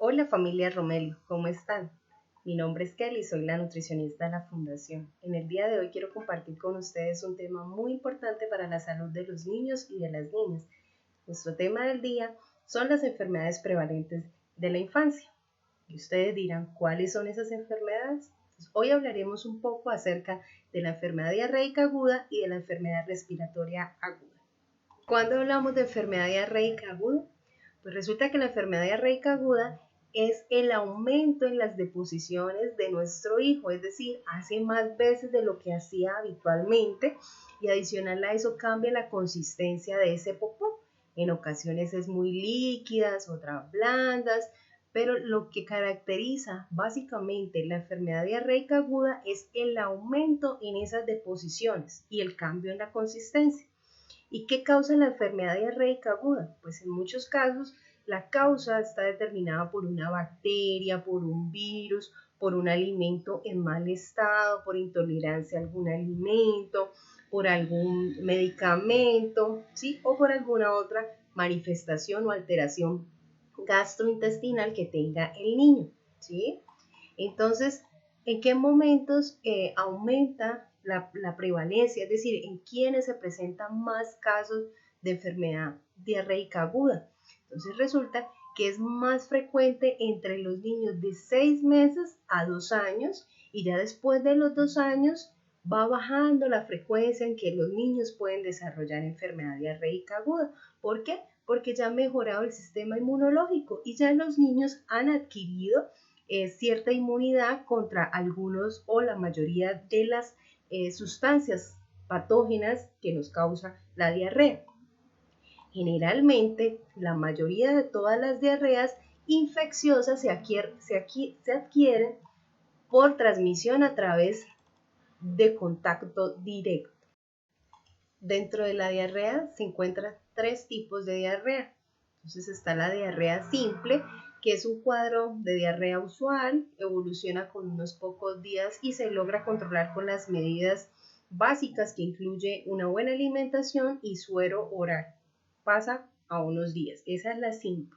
Hola familia Romelio, ¿cómo están? Mi nombre es Kelly, soy la nutricionista de la Fundación. En el día de hoy quiero compartir con ustedes un tema muy importante para la salud de los niños y de las niñas. Nuestro tema del día son las enfermedades prevalentes de la infancia. Y ustedes dirán, ¿cuáles son esas enfermedades? Pues hoy hablaremos un poco acerca de la enfermedad diarreica aguda y de la enfermedad respiratoria aguda. ¿Cuándo hablamos de enfermedad diarreica aguda? Pues resulta que la enfermedad diarreica aguda es el aumento en las deposiciones de nuestro hijo, es decir, hace más veces de lo que hacía habitualmente y adicional a eso cambia la consistencia de ese popó. En ocasiones es muy líquidas, otras blandas, pero lo que caracteriza básicamente la enfermedad diarreica aguda es el aumento en esas deposiciones y el cambio en la consistencia. ¿Y qué causa la enfermedad diarreica aguda? Pues en muchos casos la causa está determinada por una bacteria, por un virus, por un alimento en mal estado, por intolerancia a algún alimento, por algún medicamento, ¿sí? O por alguna otra manifestación o alteración gastrointestinal que tenga el niño, ¿sí? Entonces, ¿en qué momentos aumenta la prevalencia? Es decir, ¿en quiénes se presentan más casos de enfermedad diarreica aguda? Entonces resulta que es más frecuente entre los niños de 6 meses a 2 años y ya después de los 2 años va bajando la frecuencia en que los niños pueden desarrollar enfermedad diarreica aguda. ¿Por qué? Porque ya ha mejorado el sistema inmunológico y ya los niños han adquirido cierta inmunidad contra algunos o la mayoría de las sustancias patógenas que nos causa la diarrea. Generalmente, la mayoría de todas las diarreas infecciosas se adquieren por transmisión a través de contacto directo. Dentro de la diarrea se encuentran 3 tipos de diarrea. Entonces está la diarrea simple, que es un cuadro de diarrea usual, evoluciona con unos pocos días y se logra controlar con las medidas básicas que incluye una buena alimentación y suero oral. Pasa a unos días. Esa es la simple.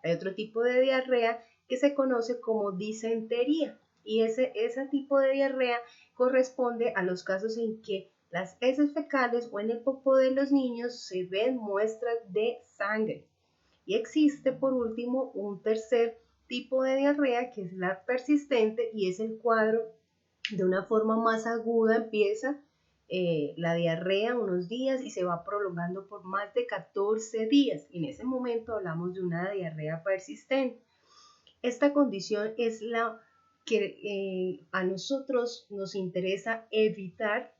Hay otro tipo de diarrea que se conoce como disentería y ese tipo de diarrea corresponde a los casos en que las heces fecales o en el popó de los niños se ven muestras de sangre. Y existe por último un tercer tipo de diarrea que es la persistente y es el cuadro de una forma más aguda empieza la diarrea unos días y se va prolongando por más de 14 días. En ese momento hablamos de una diarrea persistente. Esta condición es la que a nosotros nos interesa evitar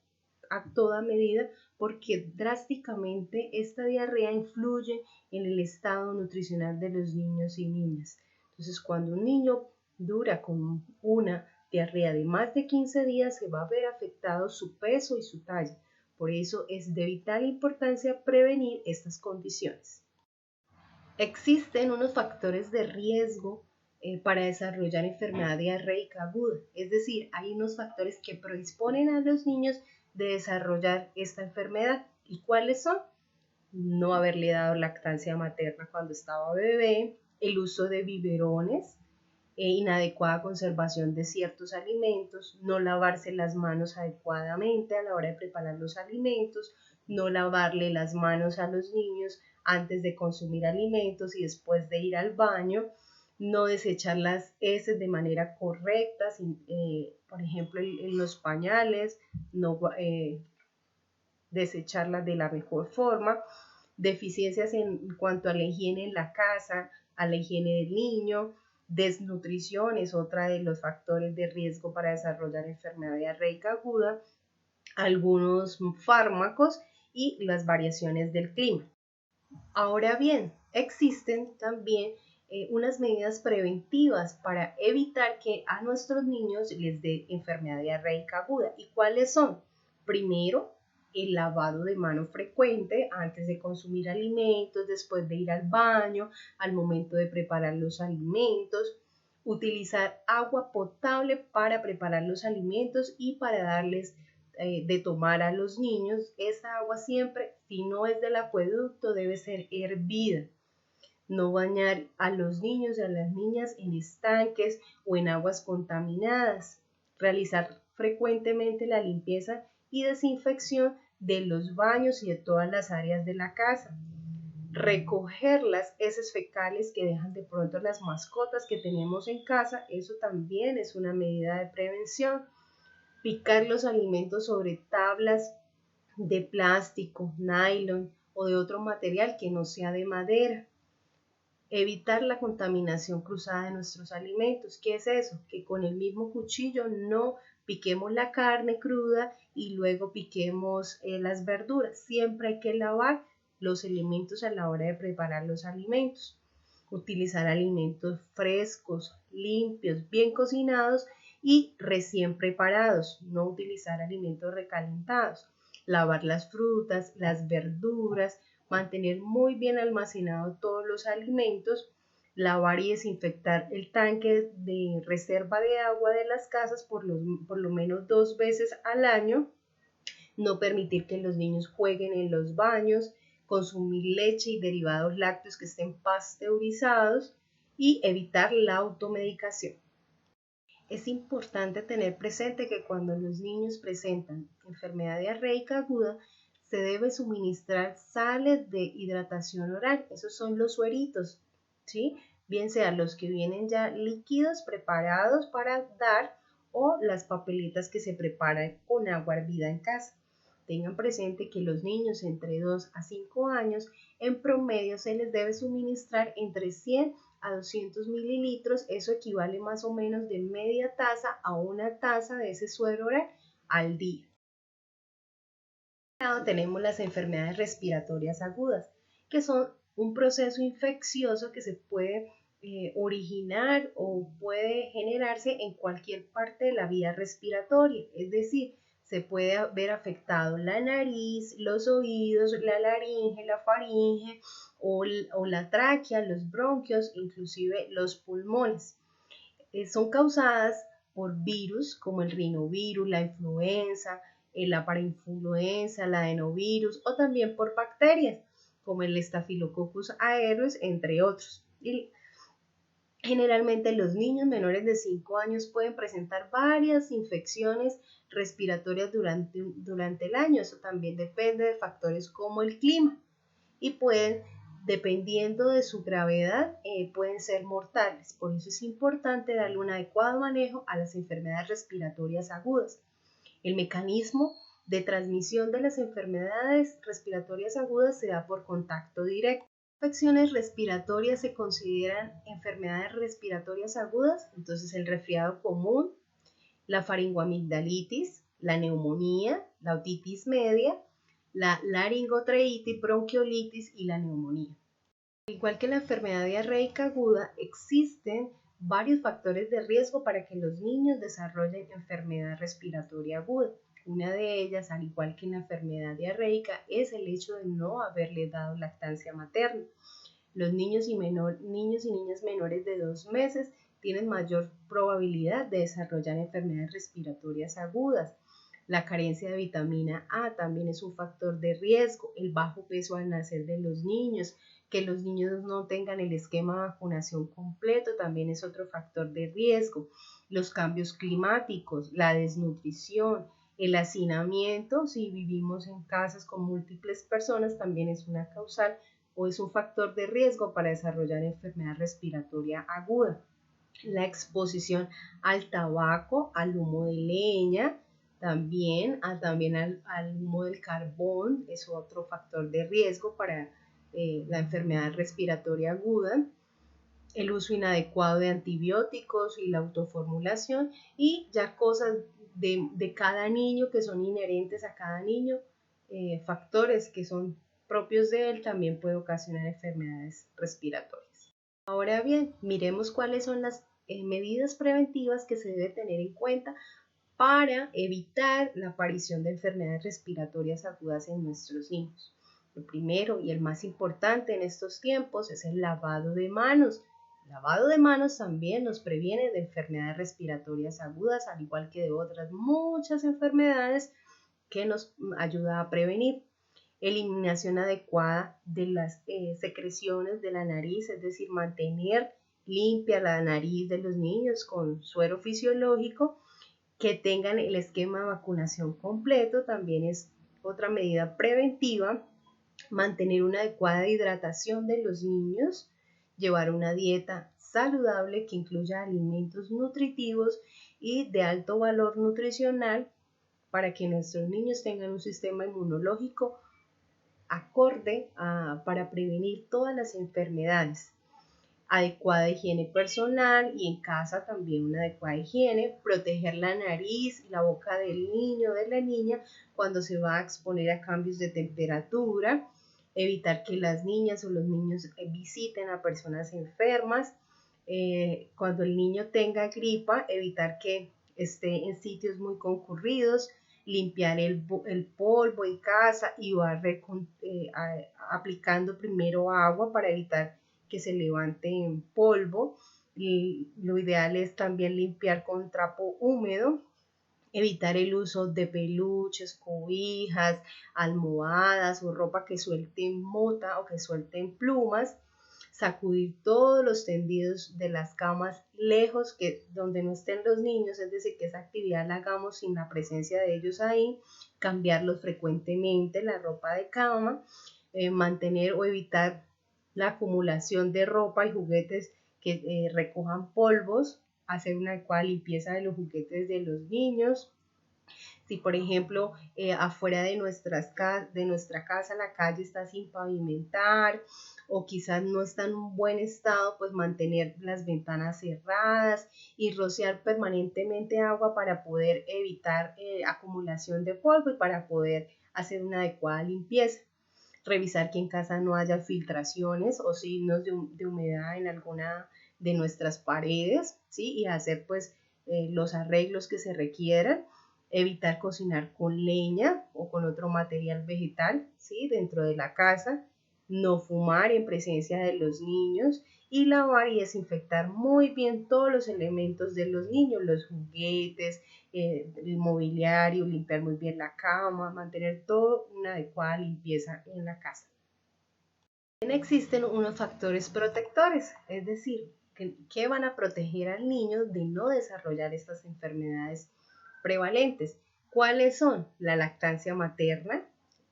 a toda medida porque drásticamente esta diarrea influye en el estado nutricional de los niños y niñas. Entonces, cuando un niño dura con una diarrea de más de 15 días, se va a ver afectado su peso y su talla. Por eso es de vital importancia prevenir estas condiciones. Existen unos factores de riesgo para desarrollar enfermedad diarreica aguda, es decir, hay unos factores que predisponen a los niños de desarrollar esta enfermedad. ¿Y cuáles son? No haberle dado lactancia materna cuando estaba bebé, el uso de biberones, inadecuada conservación de ciertos alimentos, no lavarse las manos adecuadamente a la hora de preparar los alimentos, no lavarle las manos a los niños antes de consumir alimentos y después de ir al baño, no desechar las heces de manera correcta, por ejemplo en los pañales, no desecharlas de la mejor forma, deficiencias en cuanto a la higiene en la casa, a la higiene del niño, desnutrición es otra de los factores de riesgo para desarrollar enfermedad diarreica aguda, algunos fármacos y las variaciones del clima. Ahora bien, existen también unas medidas preventivas para evitar que a nuestros niños les dé enfermedad diarreica aguda. ¿Y cuáles son? Primero, el lavado de mano frecuente antes de consumir alimentos, después de ir al baño, al momento de preparar los alimentos, utilizar agua potable para preparar los alimentos y para darles de tomar a los niños. Esta agua siempre, si no es del acueducto, debe ser hervida. no bañar a los niños y a las niñas en estanques o en aguas contaminadas, realizar frecuentemente la limpieza y desinfección de los baños y de todas las áreas de la casa, recoger las heces fecales que dejan de pronto las mascotas que tenemos en casa, eso también es una medida de prevención. Picar los alimentos sobre tablas de plástico, nylon o de otro material que no sea de madera. Evitar la contaminación cruzada de nuestros alimentos. ¿Qué es eso? Que con el mismo cuchillo no piquemos la carne cruda y luego piquemos las verduras. Siempre hay que lavar los elementos a la hora de preparar los alimentos. Utilizar alimentos frescos, limpios, bien cocinados y recién preparados. No utilizar alimentos recalentados. Lavar las frutas, las verduras, mantener muy bien almacenados todos los alimentos, lavar y desinfectar el tanque de reserva de agua de las casas por lo menos 2 veces al año, no permitir que los niños jueguen en los baños, consumir leche y derivados lácteos que estén pasteurizados y evitar la automedicación. Es importante tener presente que cuando los niños presentan enfermedad diarreica aguda, se debe suministrar sales de hidratación oral. Esos son los sueritos, ¿sí? Bien sean los que vienen ya líquidos preparados para dar o las papeletas que se preparan con agua hervida en casa. Tengan presente que los niños entre 2 a 5 años en promedio se les debe suministrar entre 100 a 200 mililitros, eso equivale más o menos de media taza a una taza de ese suero oral al día. Tenemos las enfermedades respiratorias agudas, que son un proceso infeccioso que se puede originar o puede generarse en cualquier parte de la vía respiratoria, es decir, se puede ver afectado la nariz, los oídos, la laringe, la faringe o la tráquea, los bronquios, inclusive los pulmones. Son causadas por virus como el rinovirus, la influenza, la parainfluenza, el adenovirus o también por bacterias como el Staphylococcus aureus, entre otros. Y generalmente los niños menores de 5 años pueden presentar varias infecciones respiratorias durante el año. Eso también depende de factores como el clima y pueden, dependiendo de su gravedad, pueden ser mortales. Por eso es importante darle un adecuado manejo a las enfermedades respiratorias agudas. El mecanismo de transmisión de las enfermedades respiratorias agudas se da por contacto directo. Las infecciones respiratorias se consideran enfermedades respiratorias agudas, entonces el resfriado común, la faringoamigdalitis, la neumonía, la otitis media, la laringotraítis, bronquiolitis y la neumonía. Al igual que la enfermedad diarreica aguda, existen varios factores de riesgo para que los niños desarrollen enfermedad respiratoria aguda. Una de ellas, al igual que en la enfermedad diarreica, es el hecho de no haberle dado lactancia materna. Los niños y niñas menores de 2 meses tienen mayor probabilidad de desarrollar enfermedades respiratorias agudas. La carencia de vitamina A también es un factor de riesgo. El bajo peso al nacer de los niños, que los niños no tengan el esquema de vacunación completo, también es otro factor de riesgo. Los cambios climáticos, la desnutrición, el hacinamiento, si vivimos en casas con múltiples personas, también es una causal o es un factor de riesgo para desarrollar enfermedad respiratoria aguda. La exposición al tabaco, al humo de leña, también al humo del carbón es otro factor de riesgo para la enfermedad respiratoria aguda. El uso inadecuado de antibióticos y la autoformulación y ya cosas de cada niño que son inherentes a cada niño, factores que son propios de él también puede ocasionar enfermedades respiratorias. Ahora bien, miremos cuáles son las medidas preventivas que se debe tener en cuenta para evitar la aparición de enfermedades respiratorias agudas en nuestros niños. Lo primero y el más importante en estos tiempos es el lavado de manos. El lavado de manos también nos previene de enfermedades respiratorias agudas, al igual que de otras muchas enfermedades que nos ayuda a prevenir. eliminación adecuada de las secreciones de la nariz, es decir, mantener limpia la nariz de los niños con suero fisiológico, que tengan el esquema de vacunación completo, también es otra medida preventiva, mantener una adecuada hidratación de los niños, llevar una dieta saludable que incluya alimentos nutritivos y de alto valor nutricional para que nuestros niños tengan un sistema inmunológico acorde para prevenir todas las enfermedades. Adecuada higiene personal y en casa también una adecuada higiene, proteger la nariz y la boca del niño o de la niña cuando se va a exponer a cambios de temperatura, evitar que las niñas o los niños visiten a personas enfermas, cuando el niño tenga gripa, evitar que esté en sitios muy concurridos, limpiar el polvo en casa y barrer aplicando primero agua para evitar que se levante en polvo. Y lo ideal es también limpiar con trapo húmedo, evitar el uso de peluches, cobijas, almohadas o ropa que suelten mota o que suelten plumas, sacudir todos los tendidos de las camas lejos donde no estén los niños, es decir, que esa actividad la hagamos sin la presencia de ellos ahí, cambiarlos frecuentemente, la ropa de cama, mantener o evitar la acumulación de ropa y juguetes que recojan polvos, hacer una adecuada limpieza de los juguetes de los niños. Si por ejemplo afuera de nuestra casa la calle está sin pavimentar o quizás no está en un buen estado, pues mantener las ventanas cerradas y rociar permanentemente agua para poder evitar acumulación de polvo y para poder hacer una adecuada limpieza. Revisar que en casa no haya filtraciones o signos de humedad en alguna de nuestras paredes, ¿sí? Y hacer pues los arreglos que se requieran. Evitar cocinar con leña o con otro material vegetal, ¿sí? Dentro de la casa. No fumar en presencia de los niños y lavar y desinfectar muy bien todos los elementos de los niños, los juguetes, el mobiliario, limpiar muy bien la cama, mantener toda una adecuada limpieza en la casa. También existen unos factores protectores, es decir, que van a proteger al niño de no desarrollar estas enfermedades prevalentes. ¿Cuáles son? La lactancia materna,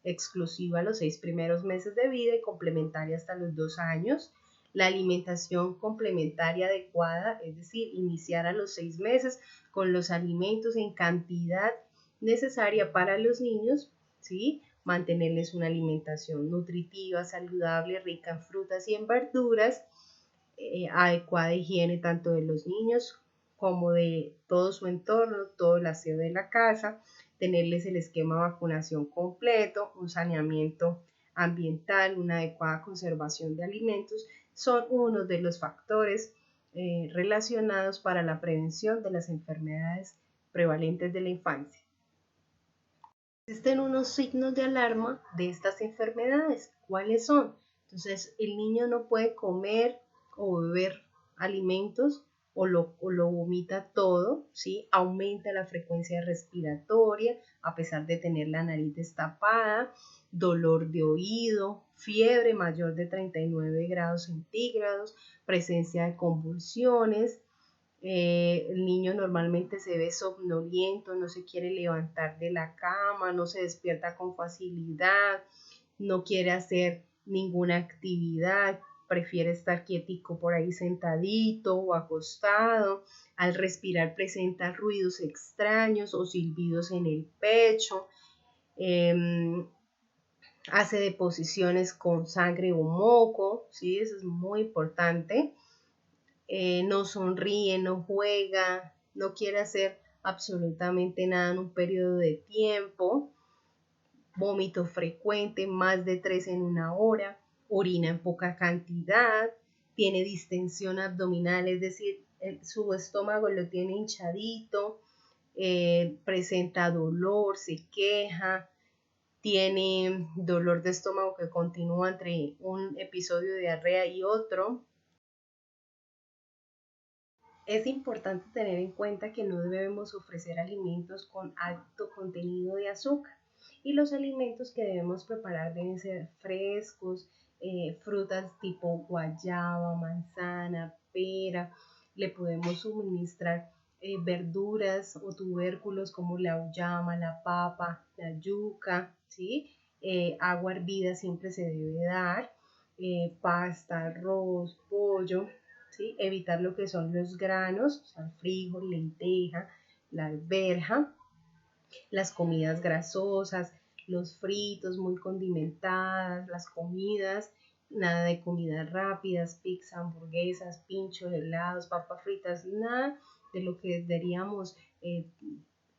exclusiva a los 6 primeros meses de vida y complementaria hasta los 2 años. La alimentación complementaria adecuada, es decir, iniciar a los 6 meses con los alimentos en cantidad necesaria para los niños, ¿sí? Mantenerles una alimentación nutritiva, saludable, rica en frutas y en verduras, adecuada higiene tanto de los niños como de todo su entorno, todo el aseo de la casa, tenerles el esquema de vacunación completo, un saneamiento ambiental, una adecuada conservación de alimentos, son uno de los factores relacionados para la prevención de las enfermedades prevalentes de la infancia. Existen unos signos de alarma de estas enfermedades. ¿Cuáles son? Entonces, el niño no puede comer o beber alimentos o lo vomita todo, ¿sí? Aumenta la frecuencia respiratoria a pesar de tener la nariz destapada, dolor de oído, fiebre mayor de 39 grados centígrados, presencia de convulsiones. El niño normalmente se ve somnoliento, no se quiere levantar de la cama, no se despierta con facilidad, no quiere hacer ninguna actividad, prefiere estar quietico por ahí sentadito o acostado. Al respirar presenta ruidos extraños o silbidos en el pecho. Hace deposiciones con sangre o moco, ¿sí? Eso es muy importante. No sonríe, no juega, no quiere hacer absolutamente nada en un periodo de tiempo, vómito frecuente, más de 3 en una hora, orina en poca cantidad, tiene distensión abdominal, es decir, su estómago lo tiene hinchadito, presenta dolor, se queja, tiene dolor de estómago que continúa entre un episodio de diarrea y otro. Es importante tener en cuenta que no debemos ofrecer alimentos con alto contenido de azúcar y los alimentos que debemos preparar deben ser frescos, frutas tipo guayaba, manzana, pera. Le podemos suministrar verduras o tubérculos como la uyama, la papa, la yuca, ¿sí? Agua hervida siempre se debe dar, pasta, arroz, pollo, ¿sí? Evitar lo que son los granos, o sea, el frijol, lenteja, la alberja, las comidas grasosas, los fritos muy condimentadas, las comidas, nada de comidas rápidas, pizza, hamburguesas, pinchos, helados, papas fritas, nada de lo que diríamos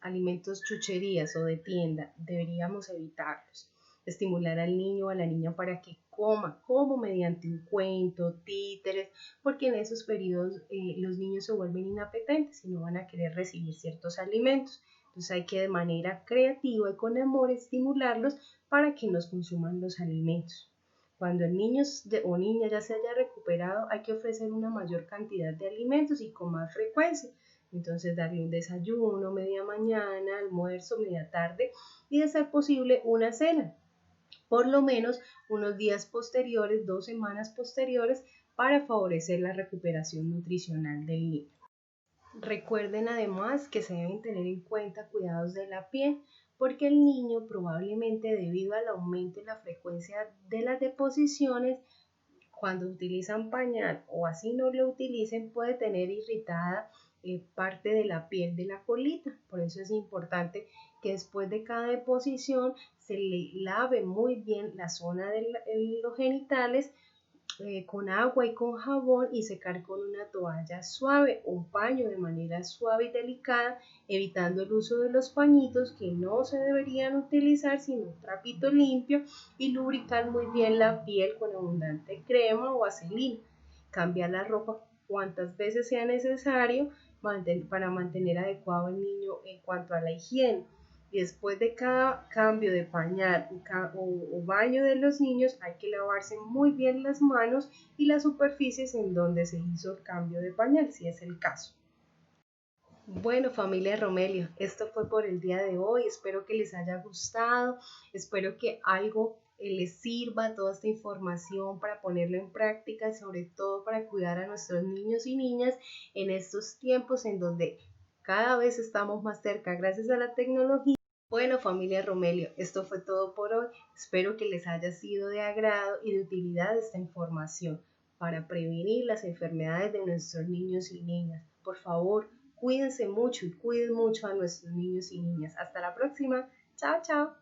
alimentos chucherías o de tienda, deberíamos evitarlos. Estimular al niño o a la niña para que coma, como mediante un cuento, títeres, porque en esos periodos los niños se vuelven inapetentes y no van a querer recibir ciertos alimentos. Entonces hay que de manera creativa y con amor estimularlos para que nos consuman los alimentos. Cuando el niño o niña ya se haya recuperado, hay que ofrecer una mayor cantidad de alimentos y con más frecuencia. Entonces darle un desayuno, media mañana, almuerzo, media tarde y de ser posible una cena. Por lo menos unos días posteriores, 2 semanas posteriores, para favorecer la recuperación nutricional del niño. Recuerden además que se deben tener en cuenta cuidados de la piel, porque el niño probablemente debido al aumento en la frecuencia de las deposiciones, cuando utilizan pañal o así no lo utilicen, puede tener irritada parte de la piel de la colita. Por eso es importante que después de cada deposición se le lave muy bien la zona de los genitales con agua y con jabón y secar con una toalla suave, un paño de manera suave y delicada, evitando el uso de los pañitos que no se deberían utilizar, sino un trapito limpio, y lubricar muy bien la piel con abundante crema o vaselina. Cambiar la ropa cuantas veces sea necesario para mantener adecuado al niño en cuanto a la higiene. Y después de cada cambio de pañal o baño de los niños hay que lavarse muy bien las manos y las superficies en donde se hizo el cambio de pañal, si es el caso. Bueno, familia Romelio, esto fue por el día de hoy. Espero que les haya gustado, espero que algo les sirva toda esta información para ponerlo en práctica, sobre todo para cuidar a nuestros niños y niñas en estos tiempos en donde cada vez estamos más cerca gracias a la tecnología. Bueno, familia Romelio, esto fue todo por hoy. Espero que les haya sido de agrado y de utilidad esta información para prevenir las enfermedades de nuestros niños y niñas. Por favor, cuídense mucho y cuiden mucho a nuestros niños y niñas. Hasta la próxima. Chao, chao.